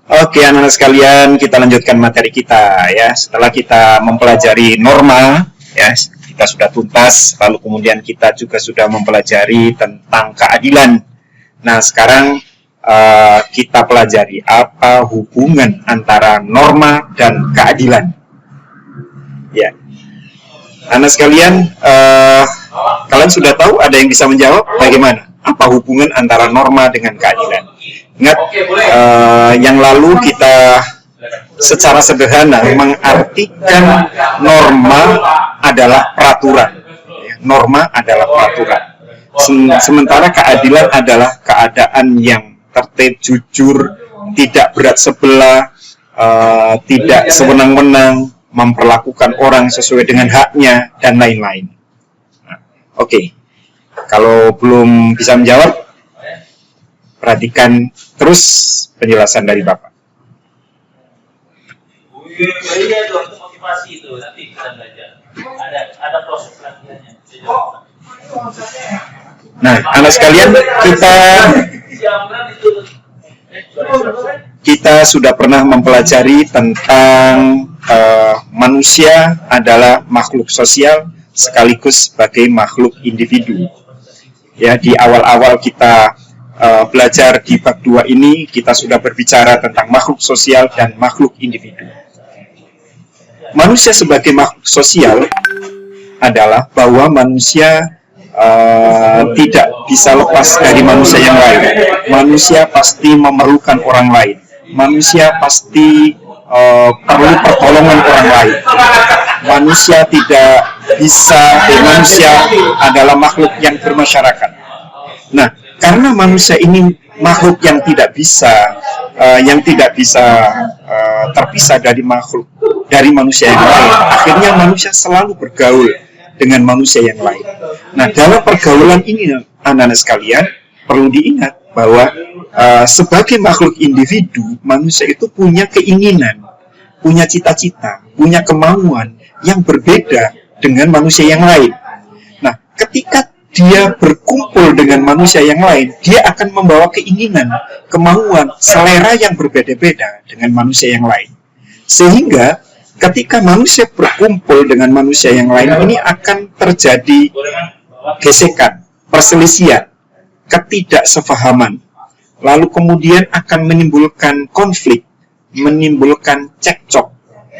Oke, anak-anak sekalian, kita lanjutkan materi kita ya. Setelah kita mempelajari norma, ya, kita sudah tuntas. Lalu kemudian kita juga sudah mempelajari tentang keadilan. Nah, sekarang kita pelajari apa hubungan antara norma dan keadilan. Ya, anak sekalian, kalian sudah tahu? Ada yang bisa menjawab? Bagaimana? Apa hubungan antara norma dengan keadilan? Ingat, yang lalu kita secara sederhana mengartikan norma adalah peraturan. Norma adalah peraturan. Sementara keadilan adalah keadaan yang tertib, jujur, tidak berat sebelah, tidak sewenang-wenang, memperlakukan orang sesuai dengan haknya, dan lain-lain. Oke. Kalau belum bisa menjawab, perhatikan terus penjelasan dari Bapak. Iya, itu motivasi itu nanti kita belajar. Ada proses latihannya. Nah, anak sekalian, kita sudah pernah mempelajari tentang manusia adalah makhluk sosial sekaligus sebagai makhluk individu. Ya, di awal-awal kita belajar di bab 2 ini, kita sudah berbicara tentang makhluk sosial dan makhluk individu. Manusia sebagai makhluk sosial adalah bahwa manusia tidak bisa lepas dari manusia yang lain. Manusia pasti memerlukan orang lain. Manusia pasti perlu pertolongan orang lain. Manusia tidak bisa, manusia adalah makhluk yang bermasyarakat. Nah, karena manusia ini makhluk yang tidak bisa terpisah dari manusia yang lain, akhirnya manusia selalu bergaul dengan manusia yang lain. Nah, dalam pergaulan ini, anak-anak sekalian, perlu diingat bahwa sebagai makhluk individu, manusia itu punya keinginan, punya cita-cita, punya kemauan yang berbeda dengan manusia yang lain. Nah, ketika dia berkumpul dengan manusia yang lain, dia akan membawa keinginan, kemauan, selera yang berbeda-beda dengan manusia yang lain. Sehingga ketika manusia berkumpul dengan manusia yang lain, ini akan terjadi gesekan, perselisihan, ketidaksepahaman. Lalu kemudian akan menimbulkan konflik, menimbulkan cekcok,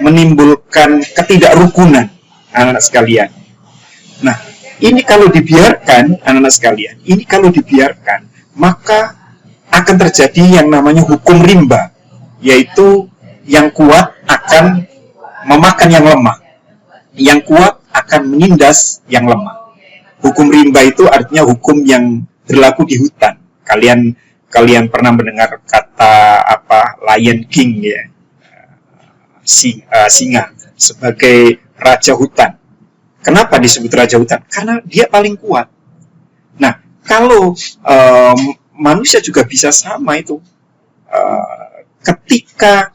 menimbulkan ketidakrukunan, anak-anak sekalian. Nah, ini kalau dibiarkan, anak-anak sekalian, maka akan terjadi yang namanya hukum rimba, yaitu yang kuat akan memakan yang lemah, yang kuat akan menindas yang lemah. Hukum rimba itu artinya hukum yang berlaku di hutan. Kalian pernah mendengar kata Lion King ya, singa sebagai raja hutan. Kenapa disebut raja hutan? Karena dia paling kuat. Nah, kalau manusia juga bisa sama itu. Ketika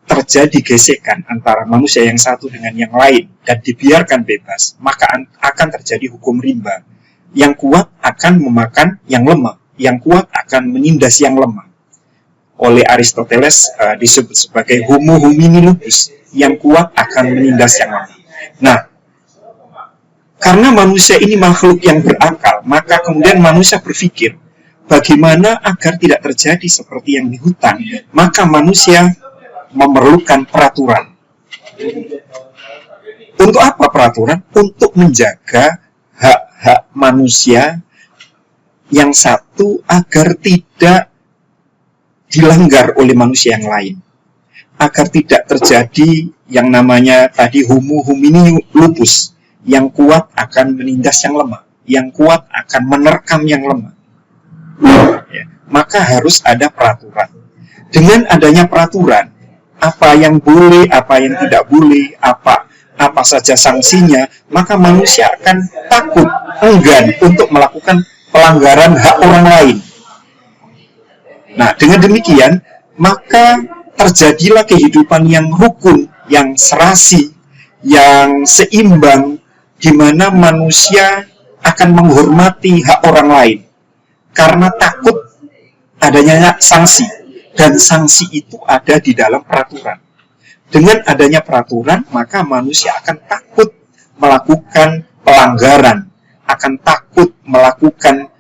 terjadi gesekan antara manusia yang satu dengan yang lain dan dibiarkan bebas, maka akan terjadi hukum rimba. Yang kuat akan memakan yang lemah, yang kuat akan menindas yang lemah. Oleh Aristoteles disebut sebagai homo homini lupus, yang kuat akan menindas yang lemah. Nah, karena manusia ini makhluk yang berakal, maka kemudian manusia berpikir, bagaimana agar tidak terjadi seperti yang di hutan? Maka manusia memerlukan peraturan. Untuk apa peraturan? Untuk menjaga hak-hak manusia yang satu agar tidak dilanggar oleh manusia yang lain. Agar tidak terjadi yang namanya tadi homo homini lupus. Yang kuat akan menindas yang lemah, yang kuat akan menerkam yang lemah. Ya, maka harus ada peraturan. Dengan adanya peraturan, apa yang boleh, apa yang tidak boleh, apa saja sanksinya, maka manusia akan takut, enggan untuk melakukan pelanggaran hak orang lain. Nah, dengan demikian, maka terjadilah kehidupan yang rukun, yang serasi, yang seimbang, di mana manusia akan menghormati hak orang lain karena takut adanya sanksi, Dan sanksi itu ada di dalam peraturan. Dengan adanya peraturan, maka manusia akan takut melakukan pelanggaran, akan takut melakukan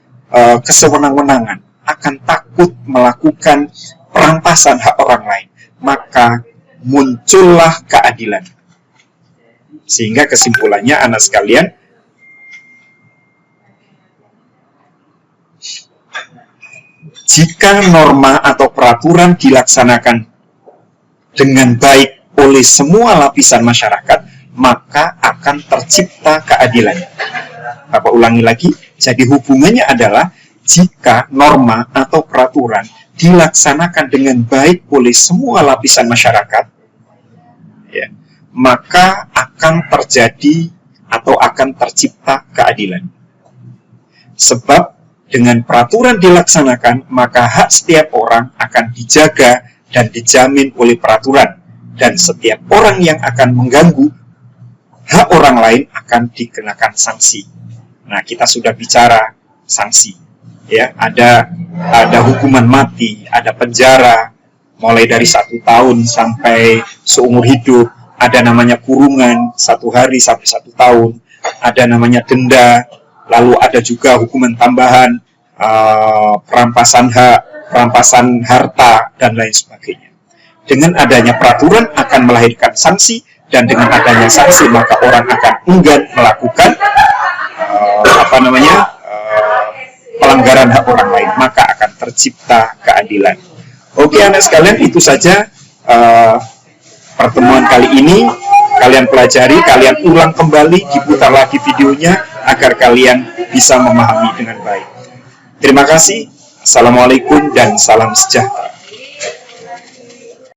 kesewenang-wenangan, akan takut melakukan perampasan hak orang lain. Maka muncullah keadilan. Sehingga kesimpulannya, anak sekalian, jika norma atau peraturan dilaksanakan dengan baik oleh semua lapisan masyarakat, maka akan tercipta keadilan. Bapak ulangi lagi, jadi hubungannya adalah jika norma atau peraturan dilaksanakan dengan baik oleh semua lapisan masyarakat, ya, maka akan terjadi atau akan tercipta keadilan. Sebab dengan peraturan dilaksanakan, maka hak setiap orang akan dijaga dan dijamin oleh peraturan. Dan setiap orang yang akan mengganggu hak orang lain akan dikenakan sanksi. Nah, kita sudah bicara sanksi. Ya, ada hukuman mati, ada penjara, mulai dari 1 tahun sampai seumur hidup. Ada namanya kurungan 1 hari sampai 1 tahun. Ada namanya denda. Lalu ada juga hukuman tambahan, perampasan hak, perampasan harta, dan lain sebagainya. Dengan adanya peraturan akan melahirkan sanksi, dan dengan adanya sanksi maka orang akan enggan melakukan pelanggaran hak orang lain, maka akan tercipta keadilan. Oke anak sekalian, itu saja pertemuan kali ini. Kalian pelajari, kalian ulang kembali, diputar lagi videonya agar kalian bisa memahami dengan baik. Terima kasih. Assalamualaikum dan salam sejahtera.